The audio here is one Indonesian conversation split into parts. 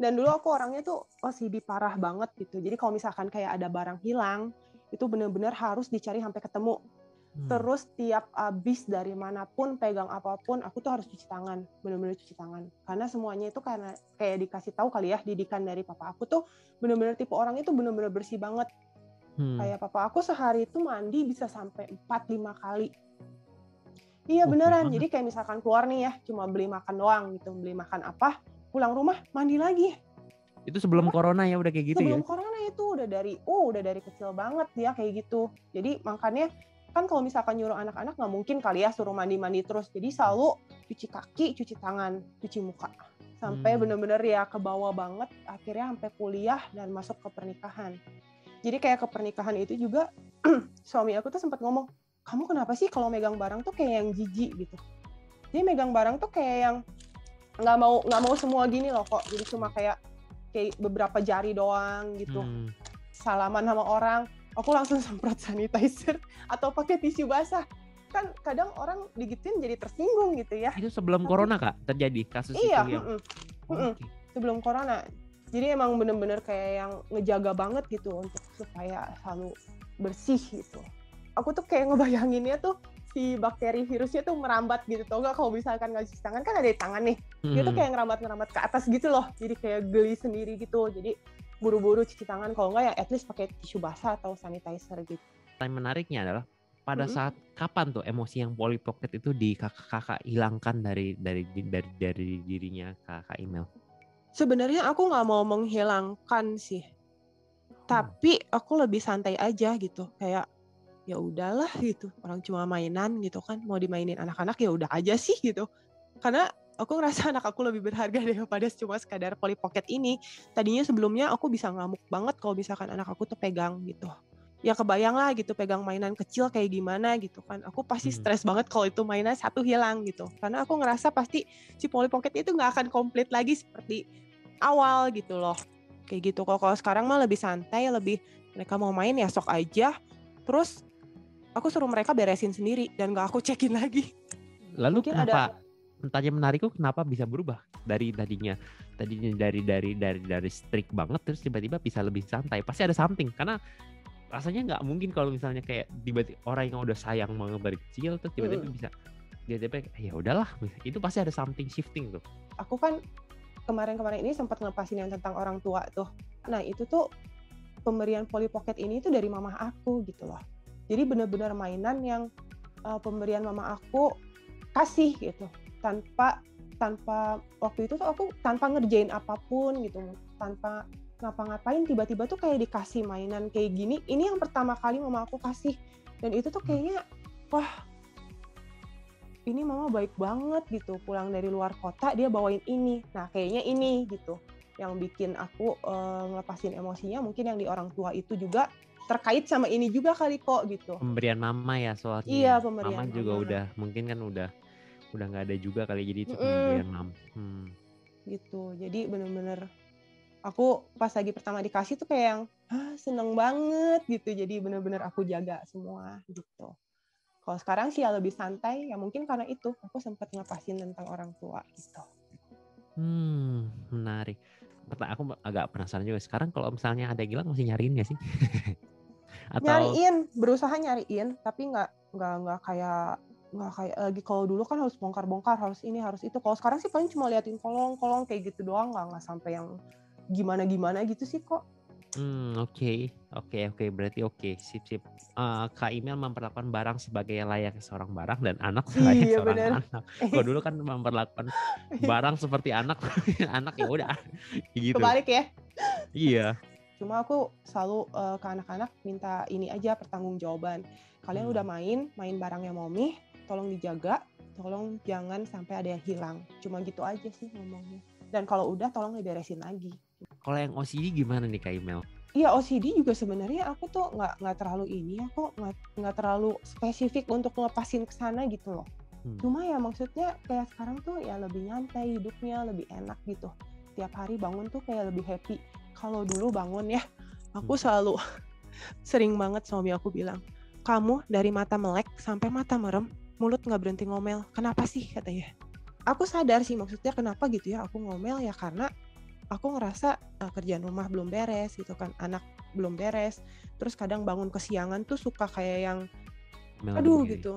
Dan dulu aku orangnya tuh OCD parah banget gitu. Jadi kalau misalkan kayak ada barang hilang, itu benar-benar harus dicari sampai ketemu. Terus tiap abis dari manapun, pegang apapun, aku tuh harus cuci tangan. Benar-benar cuci tangan. Karena semuanya itu karena kayak dikasih tahu kali ya, didikan dari papa aku tuh benar-benar tipe orang itu benar-benar bersih banget. Kayak papa aku sehari itu mandi bisa sampai 4-5 kali. Iya beneran, jadi kayak misalkan keluar nih ya, cuma beli makan doang gitu, beli makan apa, pulang rumah mandi lagi. Itu sebelum corona ya udah kayak gitu sebelum ya? Sebelum corona itu udah dari kecil banget dia kayak gitu. Jadi makanya kan kalau misalkan nyuruh anak-anak nggak mungkin kali ya suruh mandi-mandi terus. Jadi selalu cuci kaki, cuci tangan, cuci muka. Sampai bener-bener ya ke bawah banget, akhirnya sampai kuliah dan masuk ke pernikahan. Jadi kayak ke pernikahan itu juga suami aku tuh sempat ngomong, kamu kenapa sih kalau megang barang tuh kayak yang jijik gitu. Dia megang barang tuh kayak yang nggak mau semua gini loh kok. Jadi cuma kayak beberapa jari doang gitu. Salaman sama orang, aku langsung semprot sanitizer atau pakai tisu basah. Kan kadang orang digituin jadi tersinggung gitu ya. Itu sebelum corona Kak terjadi kasus iya, itu yang? Sebelum corona. Jadi emang bener-bener kayak yang ngejaga banget gitu untuk supaya selalu bersih gitu. Aku tuh kayak ngebayanginnya tuh si bakteri virusnya tuh merambat gitu. Tau gak kalau misalkan nggak cuci tangan kan ada di tangan nih. Dia tuh kayak ngerambat ke atas gitu loh. Jadi kayak geli sendiri gitu. Jadi buru-buru cuci tangan. Kalau nggak ya at least pakai tisu basah atau sanitizer gitu. Yang menariknya adalah pada saat kapan tuh emosi yang Polly Pocket itu di kakak hilangkan dari dirinya Kak Imel? Sebenarnya aku nggak mau menghilangkan sih, tapi aku lebih santai aja gitu, kayak ya udahlah gitu, orang cuma mainan gitu kan, mau dimainin anak-anak ya udah aja sih gitu. Karena aku ngerasa anak aku lebih berharga daripada cuma sekadar Polly Pocket ini. Tadinya sebelumnya aku bisa ngamuk banget kalau misalkan anak aku tuh pegang gitu. Ya kebayang lah gitu pegang mainan kecil kayak gimana gitu kan. Aku pasti stres banget kalau itu mainan satu hilang gitu. Karena aku ngerasa pasti si Polly Pocket itu nggak akan komplit lagi seperti awal gitu loh. Kayak gitu. Kalau sekarang mah lebih santai, lebih mereka mau main ya sok aja. Terus aku suruh mereka beresin sendiri dan nggak aku cekin lagi. Lalu mungkin kenapa? Tanya menarikku kenapa bisa berubah dari tadinya dari strict banget terus tiba-tiba bisa lebih santai. Pasti ada something karena rasanya nggak mungkin kalau misalnya kayak tiba-tiba orang yang udah sayang banget dari kecil terus tiba-tiba bisa tiba-tiba ya udahlah, itu pasti ada something shifting tuh. Aku kan kemarin ini sempat ngelepasin yang tentang orang tua tuh. Nah itu tuh pemberian Polly Pocket ini tuh dari mama aku gitu loh. Jadi benar-benar mainan yang pemberian mama aku kasih gitu. Tanpa waktu itu tuh aku tanpa ngerjain apapun gitu, tanpa ngapa-ngapain tiba-tiba tuh kayak dikasih mainan kayak gini. Ini yang pertama kali mama aku kasih dan itu tuh kayaknya wah ini mama baik banget gitu, pulang dari luar kota dia bawain ini. Nah kayaknya ini gitu yang bikin aku ngelepasin emosinya, mungkin yang di orang tua itu juga terkait sama ini juga kali kok gitu. Pemberian mama ya soalnya. Iya, pemberian mama juga udah mungkin kan udah nggak ada juga kali, jadi itu pemberian mama. Gitu. Jadi bener-bener aku pas lagi pertama dikasih tuh kayak yang seneng banget gitu. Jadi bener-bener aku jaga semua gitu. Kalau sekarang sih ya lebih santai, ya mungkin karena itu aku sempat ngelepasin tentang orang tua gitu. Menarik. Aku agak penasaran juga. Sekarang kalau misalnya ada hilang masih nyariin nggak sih? Atau... Nyariin, berusaha nyariin, tapi nggak kayak lagi kalau dulu kan harus bongkar-bongkar, harus ini harus itu. Kalau sekarang sih paling cuma liatin kolong kayak gitu doang, nggak sampai yang gimana gitu sih kok. Oke. Berarti oke. Sip. Kak Imel memperlakukan barang sebagai layaknya seorang barang dan anak sebagai seorang anak. Kalau dulu kan memperlakukan barang seperti anak, anak ya udah gitu. Kebalik ya. Iya. Cuma aku selalu ke anak-anak minta ini aja pertanggungjawaban. Kalian udah main barangnya Mommy, tolong dijaga, tolong jangan sampai ada yang hilang. Cuma gitu aja sih ngomongnya. Dan kalau udah tolong diberesin lagi. Kalau yang OCD gimana nih Kak Imel? Iya OCD juga sebenarnya aku tuh nggak terlalu ini, aku nggak terlalu spesifik untuk ngelepasin ke sana gitu loh. Cuma ya maksudnya kayak sekarang tuh ya lebih nyantai hidupnya, lebih enak gitu. Tiap hari bangun tuh kayak lebih happy. Kalau dulu bangun ya, aku selalu sering banget suami aku bilang, kamu dari mata melek sampai mata merem, mulut nggak berhenti ngomel. Kenapa sih katanya? Aku sadar sih maksudnya kenapa gitu ya aku ngomel ya karena aku ngerasa kerjaan rumah belum beres gitu kan, anak belum beres, terus kadang bangun kesiangan tuh suka kayak yang Ngomel lagi aduh begini. gitu,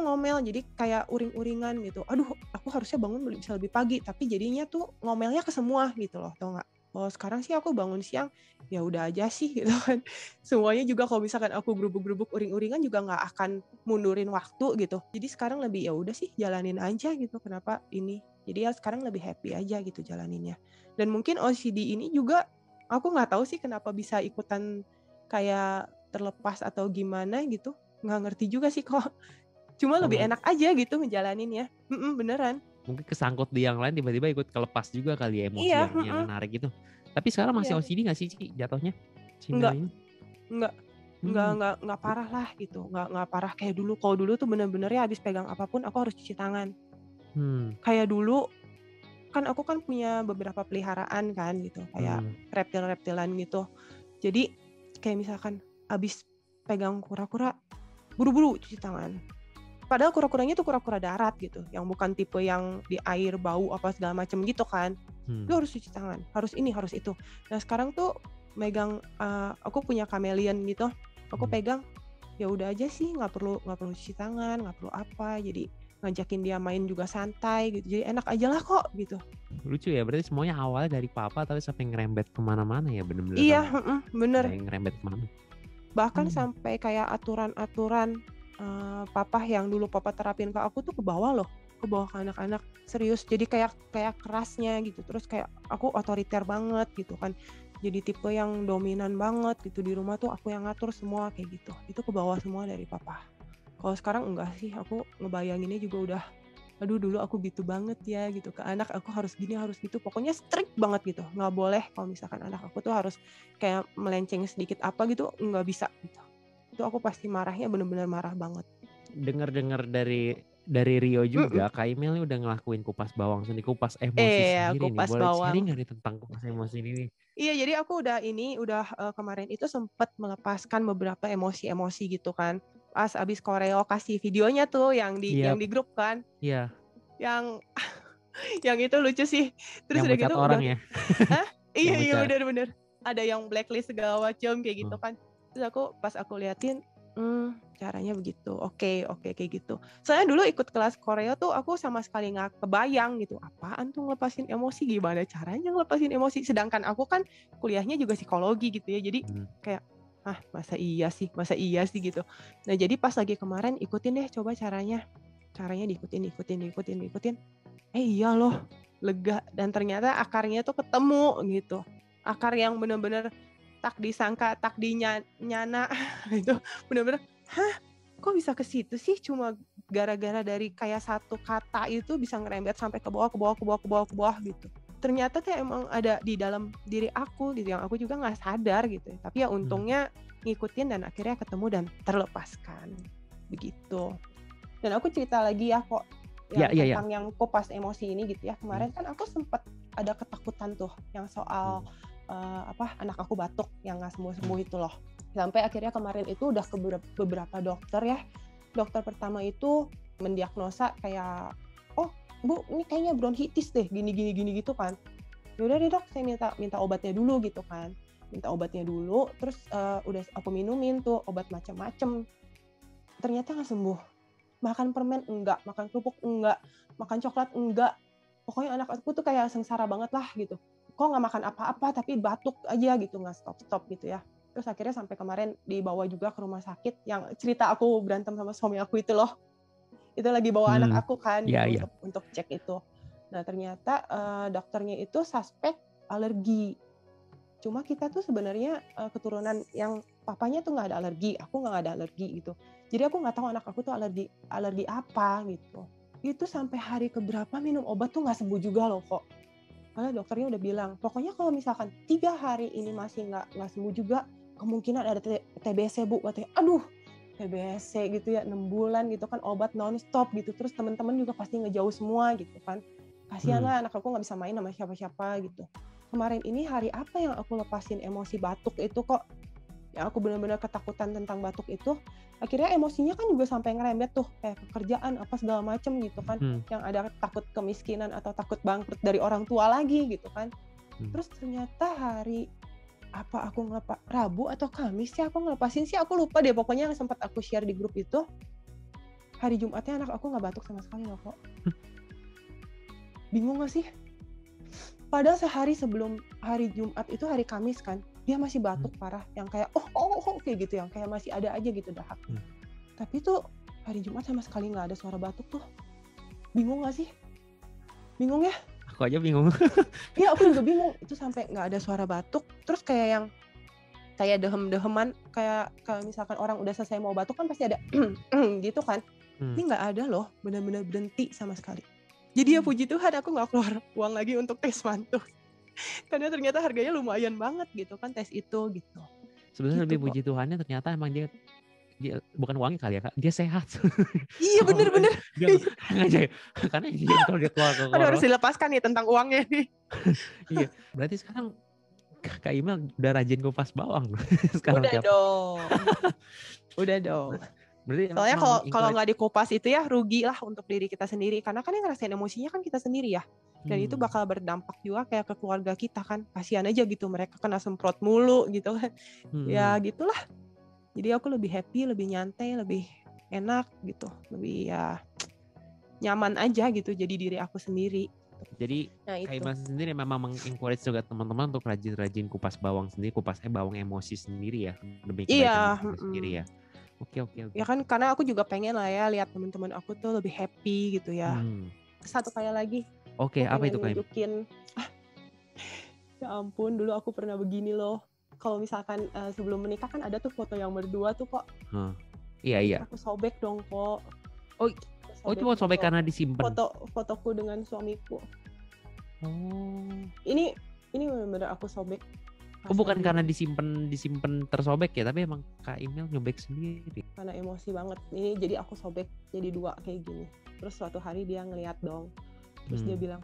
ngomel jadi kayak uring-uringan gitu. Aduh, aku harusnya bangun bisa lebih pagi, tapi jadinya tuh ngomelnya ke semua gitu loh, tau nggak? Kalau sekarang sih aku bangun siang, ya udah aja sih gitu kan. Semuanya juga kalau misalkan aku gerubuk-gerubuk uring-uringan juga nggak akan mundurin waktu gitu. Jadi sekarang lebih ya udah sih jalanin aja gitu. Kenapa ini? Jadi ya sekarang lebih happy aja gitu jalaninnya. Dan mungkin OCD ini juga aku nggak tahu sih kenapa bisa ikutan kayak terlepas atau gimana gitu. Nggak ngerti juga sih kok. Cuma Oh, lebih enak aja gitu ngejalaninnya. Beneran. mungkin kesangkut di yang lain tiba-tiba ikut kelepas juga kali ya emosi Iya, yang menarik gitu. Tapi sekarang masih iya. OCD nggak sih Ci, jatuhnya? Si Mel Enggak, ini? enggak, Hmm. enggak parah lah gitu. Enggak parah kayak dulu. Kalau dulu tuh bener-bener ya habis pegang apapun aku harus cuci tangan. Hmm. Kayak dulu kan aku kan punya beberapa peliharaan kan gitu, kayak Hmm. reptil-reptilan gitu. Jadi kayak misalkan habis pegang kura-kura, buru-buru cuci tangan. Padahal kura-kuranya tuh kura-kura darat gitu, yang bukan tipe yang di air bau apa segala macem gitu kan. Lu Hmm. harus cuci tangan, harus ini, harus itu. Nah sekarang tuh megang, aku punya kamelion gitu, aku Hmm. pegang, ya udah aja sih nggak perlu cuci tangan, nggak perlu apa, jadi ngajakin dia main juga santai gitu, jadi enak aja lah kok gitu. Lucu ya, berarti semuanya awalnya dari papa tapi sampai ngerembet kemana-mana ya, bener-bener Iya, sampai bener. ada yang ngerembet kemana. Bahkan sampai kayak aturan-aturan, papa yang dulu papa terapin ke aku tuh ke bawah loh, ke bawah ke anak-anak. Serius, jadi kayak kerasnya gitu, terus kayak aku otoriter banget gitu kan. Jadi tipe yang dominan banget gitu, di rumah tuh aku yang ngatur semua kayak gitu. Itu ke bawah semua dari papa. Kalau sekarang enggak sih, aku ngebayanginnya juga udah, aduh dulu aku gitu banget ya gitu, ke anak aku harus gini, harus gitu, pokoknya strict banget gitu. Nggak boleh kalau misalkan anak aku tuh harus kayak melenceng sedikit apa gitu, nggak bisa gitu. Itu aku pasti marahnya bener-bener marah banget. Dengar-dengar dari Rio Mhm. juga, Kak Imel nih udah ngelakuin kupas bawang sendiri, kupas emosi sendiri nih. Kupas Boleh bawang. sharing nggak nih tentang kupas emosi ini nih? Iya, jadi aku kemarin itu sempet melepaskan beberapa emosi-emosi gitu kan. Pas abis koreo kasih videonya tuh Iya, yang di grup kan, iya, yang yang itu lucu sih. Terus yang udah mecat gitu orang ya, ah, yang iya mecat. bener. Ada yang blacklist segala macam kayak gitu Oh, kan. Terus pas aku liatin, caranya begitu. Oke, kayak gitu. Soalnya dulu ikut kelas Korea tuh aku sama sekali nggak kebayang gitu. Apaan tuh ngelepasin emosi? Gimana caranya ngelepasin emosi? Sedangkan aku kan kuliahnya juga psikologi gitu ya. Jadi hmm. kayak masa iya sih gitu. Nah jadi pas lagi kemarin ikutin deh coba caranya diikutin. Iya loh, lega dan ternyata akarnya tuh ketemu gitu. Akar yang bener-bener tak disangka, tak dinyana itu bener-bener, "Hah, kok bisa ke situ sih?" Cuma gara-gara dari kayak satu kata itu bisa ngerembet sampai ke bawah gitu. Ternyata tuh emang ada di dalam diri aku gitu, yang aku juga nggak sadar gitu ya. Tapi ya Hmm. untungnya ngikutin dan akhirnya ketemu dan terlepaskan, begitu. Dan aku cerita lagi ya kok, Ya, yang iya, iya. tentang yang kupas emosi ini gitu ya. Hmm. Kemarin kan aku sempet ada ketakutan tuh yang soal, Hmm. anak aku batuk yang nggak sembuh-sembuh Hmm. itu loh. Sampai akhirnya kemarin itu udah ke beberapa dokter ya. Dokter pertama itu mendiagnosa kayak, "Oh Bu, ini kayaknya bronkitis deh, gini," gitu kan. Ya udah deh Dok, saya minta obatnya dulu gitu kan. Minta obatnya dulu, terus, udah aku minumin tuh obat macam-macam. Ternyata nggak sembuh. Makan permen enggak, makan kerupuk enggak, makan coklat enggak. Pokoknya anak aku tuh kayak sengsara banget lah gitu. Kok nggak makan apa-apa tapi batuk aja gitu, nggak stop-stop gitu ya. Terus akhirnya sampai kemarin dibawa juga ke rumah sakit yang cerita aku berantem sama suami aku itu loh. Itu lagi bawa anak Hmm. aku kan Iya, gitu iya. untuk cek itu. Nah ternyata dokternya itu suspek alergi. Cuma kita tuh sebenarnya keturunan yang papanya tuh nggak ada alergi, aku nggak ada alergi gitu. Jadi aku nggak tahu anak aku tuh alergi apa gitu. Itu sampai hari keberapa minum obat tuh nggak sembuh juga loh kok. Karena dokternya udah bilang, pokoknya kalau misalkan 3 hari ini masih nggak sembuh juga, kemungkinan ada TBC Bu katanya. Aduh, TBC gitu ya 6 bulan gitu kan obat nonstop gitu. Terus teman-teman juga pasti ngejauh semua gitu kan. Kasihan Hmm. lah anak aku nggak bisa main sama siapa-siapa gitu. Kemarin ini hari apa yang aku lepasin emosi batuk itu kok, yang aku benar-benar ketakutan tentang batuk itu, akhirnya emosinya kan juga sampai ngerembet tuh kayak pekerjaan apa segala macem gitu kan, Hmm. yang ada takut kemiskinan atau takut bangkrut dari orang tua lagi gitu kan. Terus ternyata hari apa aku Rabu atau Kamis sih aku ngelepasin sih, aku lupa deh, pokoknya yang sempat aku share di grup itu hari Jumatnya anak aku nggak batuk sama sekali loh kok. Bingung gak sih? Padahal sehari sebelum hari Jumat itu hari Kamis kan, dia masih batuk parah, yang kayak kayak gitu, yang kayak masih ada aja gitu dahak. Tapi tuh hari Jumat sama sekali nggak ada suara batuk tuh. Bingung gak sih? Bingung ya? Aku aja bingung. Iya, aku juga bingung. Itu sampai nggak ada suara batuk. Terus kayak yang kayak dehem-deheman, kayak misalkan orang udah selesai mau batuk kan pasti ada gitu kan. Ini nggak ada loh, benar-benar berhenti sama sekali. Jadi ya puji Tuhan aku nggak keluar uang lagi untuk tes mantu. Karena ternyata harganya lumayan banget gitu kan tes itu gitu. Sebenarnya Gitu lebih kok. puji Tuhannya ternyata emang dia bukan uangnya kali ya Kak, dia sehat. Iya bener-bener. Dia aja, karena dia kalau dia keluar ke harus dilepaskan nih tentang uangnya nih. Iya, berarti sekarang Kak Imel udah rajin kupas bawang sekarang. Udah dong. Udah dong. Berarti soalnya kalau nggak dikupas itu ya rugi lah untuk diri kita sendiri, karena kan yang ngerasain emosinya kan kita sendiri ya, dan itu bakal berdampak juga kayak ke keluarga kita kan, kasihan aja gitu mereka kena semprot mulu gitu kan. Ya gitulah, jadi aku lebih happy, lebih nyantai, lebih enak gitu, lebih ya nyaman aja gitu jadi diri aku sendiri. Jadi Kak Imel sendiri memang mengencourage juga teman-teman untuk rajin-rajin kupas bawang sendiri, bawang emosi sendiri ya, demi kebaikan sendiri ya. Oke. Ya kan karena aku juga pengen lah ya lihat teman-teman aku tuh lebih happy gitu ya. Satu kayak lagi. Oke, apa itu Kak? Ya ampun, dulu aku pernah begini loh. Kalau misalkan sebelum menikah kan ada tuh foto yang berdua tuh kok. Iya. Aku sobek dong kok. Itu mau sobek karena disimpan. Fotoku dengan suamiku. Ini benar-benar aku sobek. Bukan karena disimpan tersobek ya, tapi emang Kak Imel nyobek sendiri. Karena emosi banget. Ini jadi aku sobek jadi dua kayak gini. Terus suatu hari dia ngeliat dong. Terus dia bilang,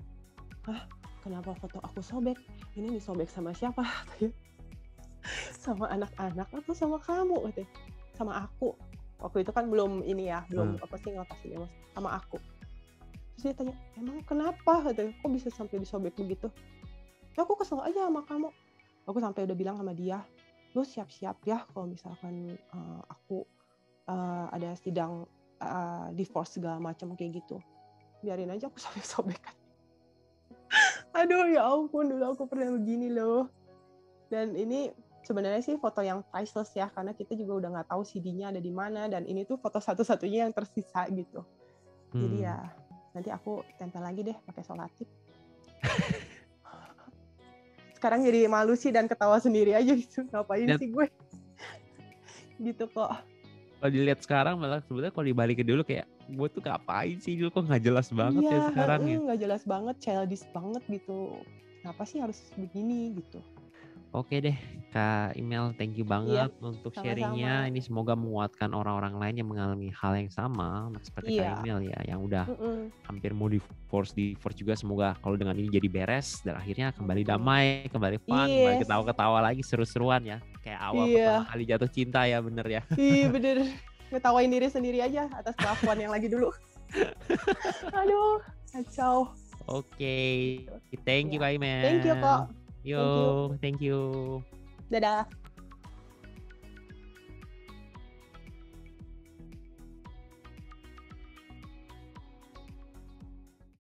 kenapa foto aku sobek? Ini disobek sama siapa? Sama anak-anak atau sama kamu? Sama aku. Waktu itu kan belum ini ya, belum ngelepasin emosi. Sama aku. Terus dia tanya, emang kenapa? Kok bisa sampai disobek begitu? Ya aku kesel aja sama kamu. Aku sampai udah bilang sama dia, lu siap-siap ya kalau misalkan aku ada sidang divorce segala macam kayak gitu. Biarin aja aku sobek-sobekan. Aduh ya ampun, dulu aku pernah begini loh. Dan ini sebenarnya sih foto yang priceless ya, karena kita juga udah nggak tahu CD-nya ada di mana, dan ini tuh foto satu-satunya yang tersisa gitu. Jadi ya nanti aku tempel lagi deh pakai solatip. Sekarang jadi malu sih dan ketawa sendiri aja gitu, ngapain sih gue gitu kok. Kalau dilihat sekarang malah sebenarnya kalau dibalikin dulu kayak gue tuh ngapain sih dulu, kok nggak jelas banget ya sekarang ya. Nggak jelas banget, childish banget gitu, kenapa sih harus begini gitu. Oke deh Kak Imel, thank you banget untuk sharingnya. Ini semoga menguatkan orang-orang lain yang mengalami hal yang sama seperti Kak Imel ya, yang udah hampir mau divorce juga. Semoga kalau dengan ini jadi beres dan akhirnya kembali damai, kembali fun, kembali ketawa-ketawa lagi, seru-seruan ya. Kayak awal pertama kali jatuh cinta ya, bener ya. Iya bener, ngetawain diri sendiri aja atas kelakuan yang lagi dulu. Aduh, kacau. Oke, thank you Kak Imel. Thank you kok. Yo, thank you. Dadah.